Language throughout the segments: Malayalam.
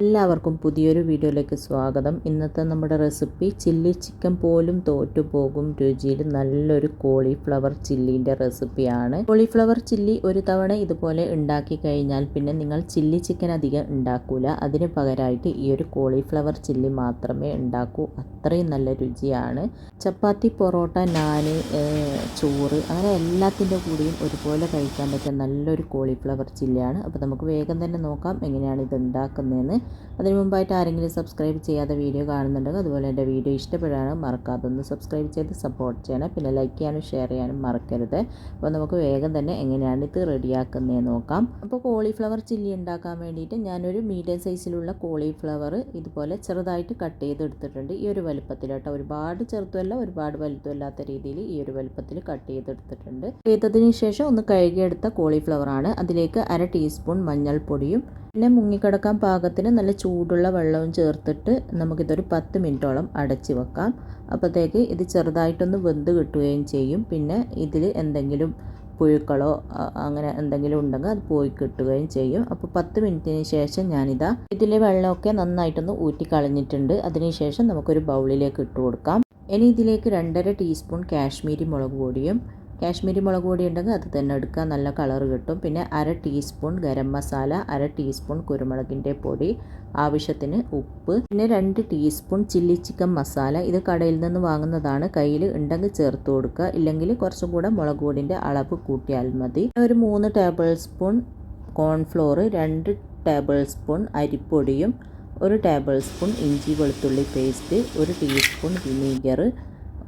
എല്ലാവർക്കും പുതിയൊരു വീഡിയോയിലേക്ക് സ്വാഗതം. ഇന്നത്തെ നമ്മുടെ റെസിപ്പി ചില്ലി ചിക്കൻ പോലും തോറ്റുപോകും രുചിയിൽ നല്ലൊരു കോളിഫ്ലവർ ചില്ലിൻ്റെ റെസിപ്പിയാണ്. കോളിഫ്ലവർ ചില്ലി ഒരു തവണ ഇതുപോലെ ഉണ്ടാക്കി കഴിഞ്ഞാൽ പിന്നെ നിങ്ങൾ ചില്ലി ചിക്കൻ അധികം ഉണ്ടാക്കൂല. അതിന് പകരമായിട്ട് ഈ ഒരു കോളിഫ്ലവർ ചില്ലി മാത്രമേ ഉണ്ടാക്കൂ. അത്രയും നല്ല രുചിയാണ്. ചപ്പാത്തി, പൊറോട്ട, നാന്, ചോറ് അങ്ങനെ എല്ലാത്തിൻ്റെ കൂടെയും ഒരുപോലെ കഴിക്കാൻ പറ്റിയ നല്ലൊരു കോളിഫ്ലവർ ചില്ലിയാണ്. അപ്പോൾ നമുക്ക് വേഗം തന്നെ നോക്കാം എങ്ങനെയാണ് ഇത് ഉണ്ടാക്കുന്നതെന്ന്. അതിന് മുമ്പായിട്ട് ആരെങ്കിലും സബ്സ്ക്രൈബ് ചെയ്യാതെ വീഡിയോ കാണുന്നുണ്ടെങ്കിൽ അതുപോലെ എൻ്റെ വീഡിയോ ഇഷ്ടപ്പെടാനും മറക്കാതെ ഒന്ന് സബ്സ്ക്രൈബ് ചെയ്ത് സപ്പോർട്ട് ചെയ്യണം. പിന്നെ ലൈക്ക് ചെയ്യാനും ഷെയർ ചെയ്യാനും മറക്കരുത്. അപ്പോൾ നമുക്ക് വേഗം തന്നെ എങ്ങനെയാണ് ഇത് റെഡിയാക്കുന്നതെന്ന് നോക്കാം. അപ്പോൾ കോളിഫ്ലവർ ചില്ലി ഉണ്ടാക്കാൻ വേണ്ടിയിട്ട് ഞാനൊരു മീഡിയം സൈസിലുള്ള കോളിഫ്ലവർ ഇതുപോലെ ചെറുതായിട്ട് കട്ട് ചെയ്തെടുത്തിട്ടുണ്ട്. ഈ ഒരു വലുപ്പത്തിലോട്ടോ, ഒരുപാട് ചെറുതുമല്ല ഒരുപാട് വലുതുമല്ലാത്ത രീതിയിൽ ഈ ഒരു വലുപ്പത്തിൽ കട്ട് ചെയ്തെടുത്തിട്ടുണ്ട്. ചെയ്തതിന് ശേഷം ഒന്ന് കഴുകിയെടുത്ത കോളിഫ്ലവറാണ്. അതിലേക്ക് 1/2 ടീസ്പൂൺ മഞ്ഞൾപ്പൊടിയും പിന്നെ മുങ്ങിക്കിടക്കാൻ പാകത്തിന് നല്ല ചൂടുള്ള വെള്ളവും ചേർത്തിട്ട് നമുക്കിതൊരു 10 മിനിറ്റോളം അടച്ച് വെക്കാം. അപ്പോഴത്തേക്ക് ഇത് ചെറുതായിട്ടൊന്ന് വെന്ത് കിട്ടുകയും ചെയ്യും. പിന്നെ ഇതിൽ എന്തെങ്കിലും പുഴുക്കളോ അങ്ങനെ എന്തെങ്കിലും ഉണ്ടെങ്കിൽ അത് പോയി കിട്ടുകയും ചെയ്യും. അപ്പോൾ 10 മിനിറ്റിന് ശേഷം ഞാനിതാ ഇതിലെ വെള്ളമൊക്കെ നന്നായിട്ടൊന്ന് ഊറ്റി കളഞ്ഞിട്ടുണ്ട്. അതിനുശേഷം നമുക്കൊരു ബൗളിലേക്ക് ഇട്ട് കൊടുക്കാം. ഇനി ഇതിലേക്ക് 2.5 ടീസ്പൂൺ കാശ്മീരി മുളക് പൊടിയും, കാശ്മീരി മുളക് പൊടി ഉണ്ടെങ്കിൽ അത് തന്നെ എടുക്കുക, നല്ല കളർ കിട്ടും. പിന്നെ 1/2 ടീസ്പൂൺ ഗരം മസാല, 1/2 ടീസ്പൂൺ കുരുമുളകിൻ്റെ പൊടി, ആവശ്യത്തിന് ഉപ്പ്, പിന്നെ 2 ടീസ്പൂൺ ചില്ലി ചിക്കൻ മസാല. ഇത് കടയിൽ നിന്ന് വാങ്ങുന്നതാണ്. കയ്യിൽ ഉണ്ടെങ്കിൽ ചേർത്ത് കൊടുക്കുക, ഇല്ലെങ്കിൽ കുറച്ചും കൂടെ മുളക് പൊടിൻ്റെ അളവ് കൂട്ടിയാൽ മതി. ഒരു 3 table spoon cornflour, 2 table spoon അരിപ്പൊടിയും, 1 ടേബിൾ സ്പൂൺ ഇഞ്ചി വെളുത്തുള്ളി പേസ്റ്റ്, 1 ടീസ്പൂൺ വിനീഗർ,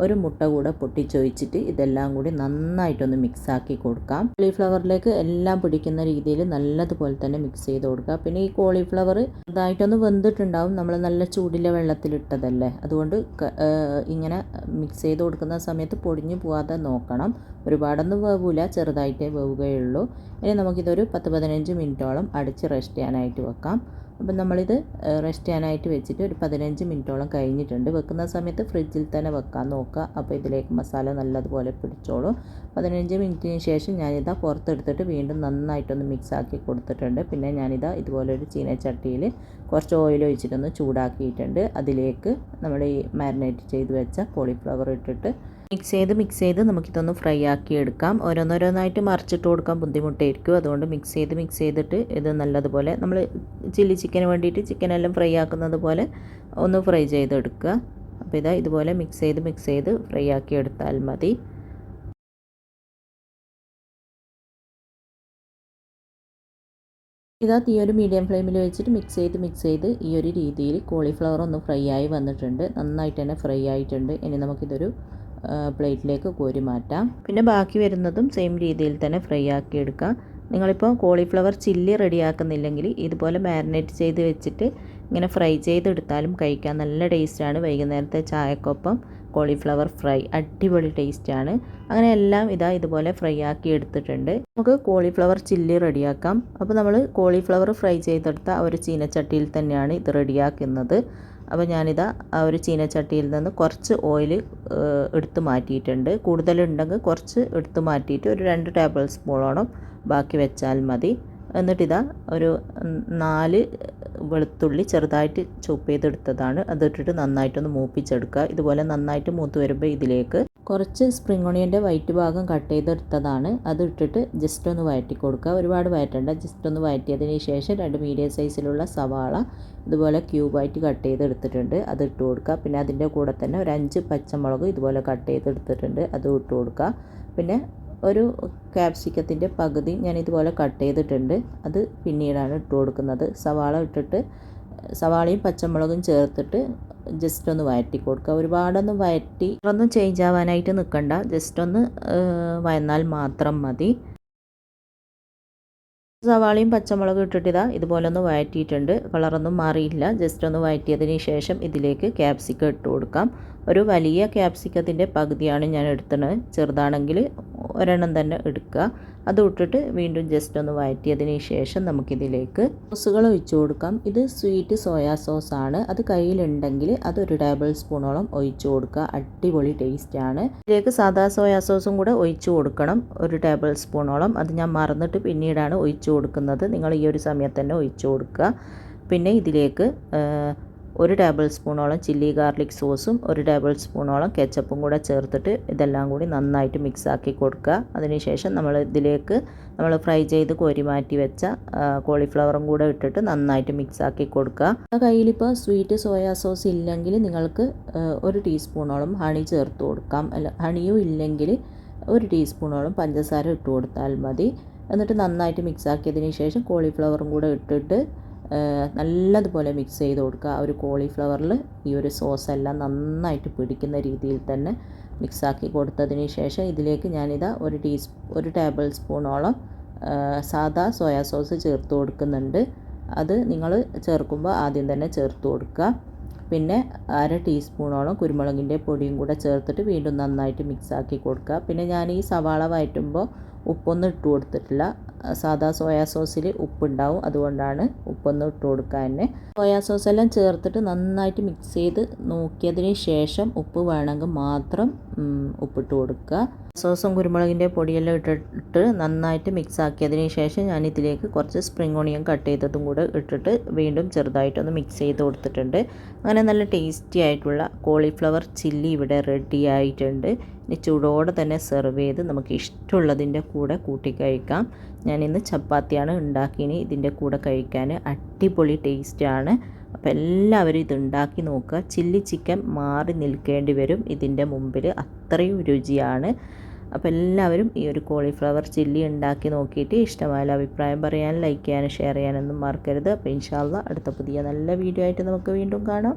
ഒരു മുട്ട കൂടെ പൊട്ടിച്ചൊഴിച്ചിട്ട് ഇതെല്ലാം കൂടി നന്നായിട്ടൊന്ന് മിക്സാക്കി കൊടുക്കാം. കോളിഫ്ലവറിലേക്ക് എല്ലാം പിടിക്കുന്ന രീതിയിൽ നല്ലതുപോലെ തന്നെ മിക്സ് ചെയ്ത് കൊടുക്കുക. പിന്നെ ഈ കോളിഫ്ലവർ ഇതായിട്ടൊന്ന് വെന്തിട്ടുണ്ടാവും, നമ്മൾ നല്ല ചൂടിലെ വെള്ളത്തിലിട്ടതല്ലേ, അതുകൊണ്ട് ഇങ്ങനെ മിക്സ് ചെയ്ത് കൊടുക്കുന്ന സമയത്ത് പൊടിഞ്ഞു പോകാതെ നോക്കണം. ഒരുപാടൊന്നും വേവില്ല, ചെറുതായിട്ടേ വേവുകയുള്ളൂ. ഇനി നമുക്കിതൊരു 10-15 മിനിറ്റോളം അടിച്ച് റെസ്റ്റ് ചെയ്യാനായിട്ട് വെക്കാം. അപ്പം നമ്മളിത് റെസ്റ്റ് ചെയ്യാനായിട്ട് വെച്ചിട്ട് ഒരു 15 മിനിറ്റോളം കഴിഞ്ഞിട്ടുണ്ട്. വെക്കുന്ന സമയത്ത് ഫ്രിഡ്ജിൽ തന്നെ വെക്കാൻ നോക്കുക. അപ്പോൾ ഇതിലേക്ക് മസാല നല്ലതുപോലെ പിടിച്ചോളും. 15 മിനിറ്റിന് ശേഷം ഞാനിതാ പുറത്തെടുത്തിട്ട് വീണ്ടും നന്നായിട്ടൊന്ന് മിക്സ് ആക്കി കൊടുത്തിട്ടുണ്ട്. പിന്നെ ഞാനിതാ ഇതുപോലെ ഒരു ചീനച്ചട്ടിയിൽ കുറച്ച് ഓയിൽ ഒഴിച്ചിട്ടൊന്ന് ചൂടാക്കിയിട്ടുണ്ട്. അതിലേക്ക് നമ്മൾ ഈ മാരിനേറ്റ് ചെയ്ത് വെച്ച കോളിഫ്ലവർ ഇട്ടിട്ട് മിക്സ് ചെയ്ത് നമുക്കിതൊന്ന് ഫ്രൈ ആക്കി എടുക്കാം. ഓരോന്നോരോന്നായിട്ട് മറിച്ചിട്ട് കൊടുക്കാൻ ബുദ്ധിമുട്ടായിരിക്കും. അതുകൊണ്ട് മിക്സ് ചെയ്തിട്ട് ഇത് നല്ലതുപോലെ നമ്മൾ ചില്ലി ചിക്കന് വേണ്ടിയിട്ട് ചിക്കനെല്ലാം ഫ്രൈ ആക്കുന്നത് പോലെ ഒന്ന് ഫ്രൈ ചെയ്തെടുക്കുക. അപ്പോൾ ഇതാ ഇതുപോലെ മിക്സ് ചെയ്ത് ഫ്രൈ ആക്കി എടുത്താൽ മതി. ഇതാ ഈ ഒരു മീഡിയം ഫ്ലെയിമിൽ വെച്ചിട്ട് മിക്സ് ചെയ്ത് ഈ ഒരു രീതിയിൽ കോളിഫ്ലവർ ഒന്ന് ഫ്രൈ ആയി വന്നിട്ടുണ്ട്. നന്നായിട്ട് തന്നെ ഫ്രൈ ആയിട്ടുണ്ട്. ഇനി നമുക്കിതൊരു പ്ലേറ്റിലേക്ക് കോരി മാറ്റാം. പിന്നെ ബാക്കി വരുന്നതും സെയിം രീതിയിൽ തന്നെ ഫ്രൈ ആക്കി എടുക്കാം. നിങ്ങളിപ്പോൾ കോളിഫ്ലവർ ചില്ലി റെഡിയാക്കുന്നില്ലെങ്കിൽ ഇതുപോലെ മാരിനേറ്റ് ചെയ്ത് വെച്ചിട്ട് ഇങ്ങനെ ഫ്രൈ ചെയ്തെടുത്താലും കഴിക്കാൻ നല്ല ടേസ്റ്റാണ്. വൈകുന്നേരത്തെ ചായക്കൊപ്പം കോളിഫ്ലവർ ഫ്രൈ അടിപൊളി ടേസ്റ്റാണ്. അങ്ങനെ എല്ലാം ഇതുപോലെ ഫ്രൈ ആക്കി എടുത്തിട്ടുണ്ട്. നമുക്ക് കോളിഫ്ലവർ ചില്ലി റെഡിയാക്കാം. അപ്പോൾ നമ്മൾ കോളിഫ്ലവർ ഫ്രൈ ചെയ്തെടുത്ത ആ ഒരു ചീനച്ചട്ടിയിൽ തന്നെയാണ് ഇത് റെഡിയാക്കുന്നത്. അപ്പോൾ ഞാനിതാ ആ ഒരു ചീനച്ചട്ടിയിൽ നിന്ന് കുറച്ച് ഓയിൽ എടുത്ത് മാറ്റിയിട്ടുണ്ട്. കൂടുതലുണ്ടെങ്കിൽ കുറച്ച് എടുത്ത് മാറ്റിയിട്ട് ഒരു 2 ടേബിൾ സ്പൂണോളം ബാക്കി വെച്ചാൽ മതി. എന്നിട്ടിതാ ഒരു 4 വെളുത്തുള്ളി ചെറുതായിട്ട് ചോപ്പ് ചെയ്തെടുത്തതാണ്. അതിട്ടിട്ട് നന്നായിട്ടൊന്ന് മൂപ്പിച്ചെടുക്കുക. ഇതുപോലെ നന്നായിട്ട് മൂത്ത് വരുമ്പോൾ ഇതിലേക്ക് കുറച്ച് സ്പ്രിംഗ് ഓണിയൻ്റെ വൈറ്റ് ഭാഗം കട്ട് ചെയ്തെടുത്തതാണ്. അത് ഇട്ടിട്ട് ജസ്റ്റ് ഒന്ന് വഴറ്റി കൊടുക്കുക. ഒരുപാട് വഴറ്റണ്ട, ജസ്റ്റ് ഒന്ന് വഴറ്റിയതിന് ശേഷം 2 മീഡിയം സൈസിലുള്ള സവാള ഇതുപോലെ ക്യൂബായിട്ട് കട്ട് ചെയ്തെടുത്തിട്ടുണ്ട്. അത് ഇട്ട് കൊടുക്കുക. പിന്നെ അതിൻ്റെ കൂടെ തന്നെ ഒരു 5 പച്ചമുളക് ഇതുപോലെ കട്ട് ചെയ്തെടുത്തിട്ടുണ്ട്. അതും ഇട്ട് കൊടുക്കുക. പിന്നെ ഒരു ക്യാപ്സിക്കത്തിൻ്റെ പകുതി ഞാൻ ഇതുപോലെ കട്ട് ചെയ്തിട്ടുണ്ട്. അത് പിന്നീടാണ് ഇട്ട് കൊടുക്കുന്നത്. സവാളയും പച്ചമുളകും ചേർത്തിട്ട് ജസ്റ്റ് ഒന്ന് വഴറ്റി കൊടുക്കുക. ഒരുപാടൊന്നും ഒന്നും ചേഞ്ച് ആവാനായിട്ട് നിൽക്കണ്ട, ജസ്റ്റ് ഒന്ന് വഴന്നാൽ മാത്രം മതി. സവാളയും പച്ചമുളകും ഇട്ടിട്ട് ഇതുപോലെ ഒന്ന് വഴറ്റിയിട്ടുണ്ട്. കളറൊന്നും മാറിയില്ല. ജസ്റ്റ് ഒന്ന് വഴറ്റിയതിന് ശേഷം ഇതിലേക്ക് ക്യാപ്സിക്കം ഇട്ട് കൊടുക്കാം. ഒരു വലിയ ക്യാപ്സിക്കത്തിൻ്റെ പകുതിയാണ് ഞാൻ എടുത്തത്. ചെറുതാണെങ്കിൽ ഒരെണ്ണം തന്നെ എടുക്കുക. അത് ഇട്ടിട്ട് വീണ്ടും ജസ്റ്റ് ഒന്ന് വഴറ്റിയതിന് ശേഷം നമുക്കിതിലേക്ക് സോസുകൾ ഒഴിച്ചു കൊടുക്കാം. ഇത് സ്വീറ്റ് സോയാ സോസാണ്. അത് കയ്യിലുണ്ടെങ്കിൽ അതൊരു ടേബിൾ സ്പൂണോളം ഒഴിച്ചു കൊടുക്കുക. അടിപൊളി ടേസ്റ്റാണ്. ഇതിലേക്ക് സാദാ സോയാ സോസും കൂടെ ഒഴിച്ചു കൊടുക്കണം, ഒരു ടേബിൾ സ്പൂണോളം. അത് ഞാൻ മറന്നിട്ട് പിന്നീടാണ് ഒഴിച്ചു കൊടുക്കുന്നത്. നിങ്ങൾ ഈ ഒരു സമയത്ത് തന്നെ ഒഴിച്ചു കൊടുക്കുക. പിന്നെ ഇതിലേക്ക് 1 ടേബിൾ സ്പൂണോളം ചില്ലി ഗാർലിക് സോസും 1 ടേബിൾ സ്പൂണോളം കെച്ചപ്പും കൂടെ ചേർത്തിട്ട് ഇതെല്ലാം കൂടി നന്നായിട്ട് മിക്സാക്കി കൊടുക്കുക. അതിനുശേഷം നമ്മൾ ഫ്രൈ ചെയ്ത് കോരി മാറ്റി വെച്ച കോളിഫ്ലവറും കൂടെ ഇട്ടിട്ട് നന്നായിട്ട് മിക്സാക്കി കൊടുക്കുക. കയ്യിലിപ്പോൾ സ്വീറ്റ് സോയാ സോസ് ഇല്ലെങ്കിൽ നിങ്ങൾക്ക് 1 ടീസ്പൂണോളം ഹണി ചേർത്ത് കൊടുക്കാം. അല്ല, ഹണിയും ഇല്ലെങ്കിൽ 1 ടീസ്പൂണോളം പഞ്ചസാര ഇട്ട് കൊടുത്താൽ മതി. എന്നിട്ട് നന്നായിട്ട് മിക്സാക്കിയതിന് ശേഷം കോളിഫ്ലവറും കൂടെ ഇട്ടിട്ട് നല്ലതുപോലെ മിക്സ് ചെയ്ത് കൊടുക്കുക. ഒരു കോളിഫ്ലവറിൽ ഈ ഒരു സോസെല്ലാം നന്നായിട്ട് പിടിക്കുന്ന രീതിയിൽ തന്നെ മിക്സാക്കി കൊടുത്തതിന് ശേഷം ഇതിലേക്ക് ഞാനിതാ 1 ടേബിൾ സ്പൂണോളം സാദാ സോയാ സോസ് ചേർത്ത് കൊടുക്കുന്നുണ്ട്. അത് നിങ്ങൾ ചേർക്കുമ്പോൾ ആദ്യം തന്നെ ചേർത്ത് കൊടുക്കുക. പിന്നെ 1/2 ടീസ്പൂണോളം കുരുമുളകിൻ്റെ പൊടിയും കൂടെ ചേർത്തിട്ട് വീണ്ടും നന്നായിട്ട് മിക്സാക്കി കൊടുക്കുക. പിന്നെ ഞാൻ ഈ സവാള വഴറ്റുമ്പോൾ ഉപ്പൊന്നും ഇട്ട് കൊടുത്തിട്ടില്ല. സാദാ സോയാ സോസിൽ ഉപ്പുണ്ടാവും, അതുകൊണ്ടാണ് ഉപ്പൊന്നും ഇട്ട് കൊടുക്കാൻ തന്നെ. സോയാ സോസ് എല്ലാം ചേർത്തിട്ട് നന്നായിട്ട് മിക്സ് ചെയ്ത് നോക്കിയതിന് ശേഷം ഉപ്പ് വേണമെങ്കിൽ മാത്രം ഉപ്പിട്ട് കൊടുക്കുക. സോസും കുരുമുളകിൻ്റെ പൊടിയെല്ലാം ഇട്ടിട്ട് നന്നായിട്ട് മിക്സ് ആക്കിയതിന് ശേഷം ഞാൻ ഇതിലേക്ക് കുറച്ച് സ്പ്രിംഗ് ഓണിയൻ കട്ട് ചെയ്തതും കൂടെ ഇട്ടിട്ട് വീണ്ടും ചെറുതായിട്ടൊന്ന് മിക്സ് ചെയ്ത് കൊടുത്തിട്ടുണ്ട്. അങ്ങനെ നല്ല ടേസ്റ്റി ആയിട്ടുള്ള കോളിഫ്ലവർ ചില്ലി ഇവിടെ റെഡി ആയിട്ടുണ്ട്. ഇനി ചൂടോടെ തന്നെ സെർവ് ചെയ്ത് നമുക്ക് ഇഷ്ടമുള്ളതിൻ്റെ കൂടെ കൂട്ടി കഴിക്കാം. ഞാനിന്ന് ചപ്പാത്തിയാണ് ഉണ്ടാക്കിയത് ഇതിൻ്റെ കൂടെ കഴിക്കാൻ. അടിപൊളി ടേസ്റ്റാണ്. അപ്പോൾ എല്ലാവരും ഇത് ഉണ്ടാക്കി നോക്കുക. ചില്ലി ചിക്കൻ മാറി നിൽക്കേണ്ടി വരും ഇതിൻ്റെ മുമ്പിൽ, അത്രയും രുചിയാണ്. അപ്പോൾ എല്ലാവരും ഈ ഒരു കോളിഫ്ലവർ ചില്ലി ഉണ്ടാക്കി നോക്കിയിട്ട് ഇഷ്ടമായ അഭിപ്രായം പറയാൻ, ലൈക്ക് ചെയ്യാനും ഷെയർ ചെയ്യാനൊന്നും മറക്കരുത്. അപ്പോൾ ഇൻഷാ അല്ലാഹ് അടുത്ത പുതിയ നല്ല വീഡിയോ ആയിട്ട് നമുക്ക് വീണ്ടും കാണാം.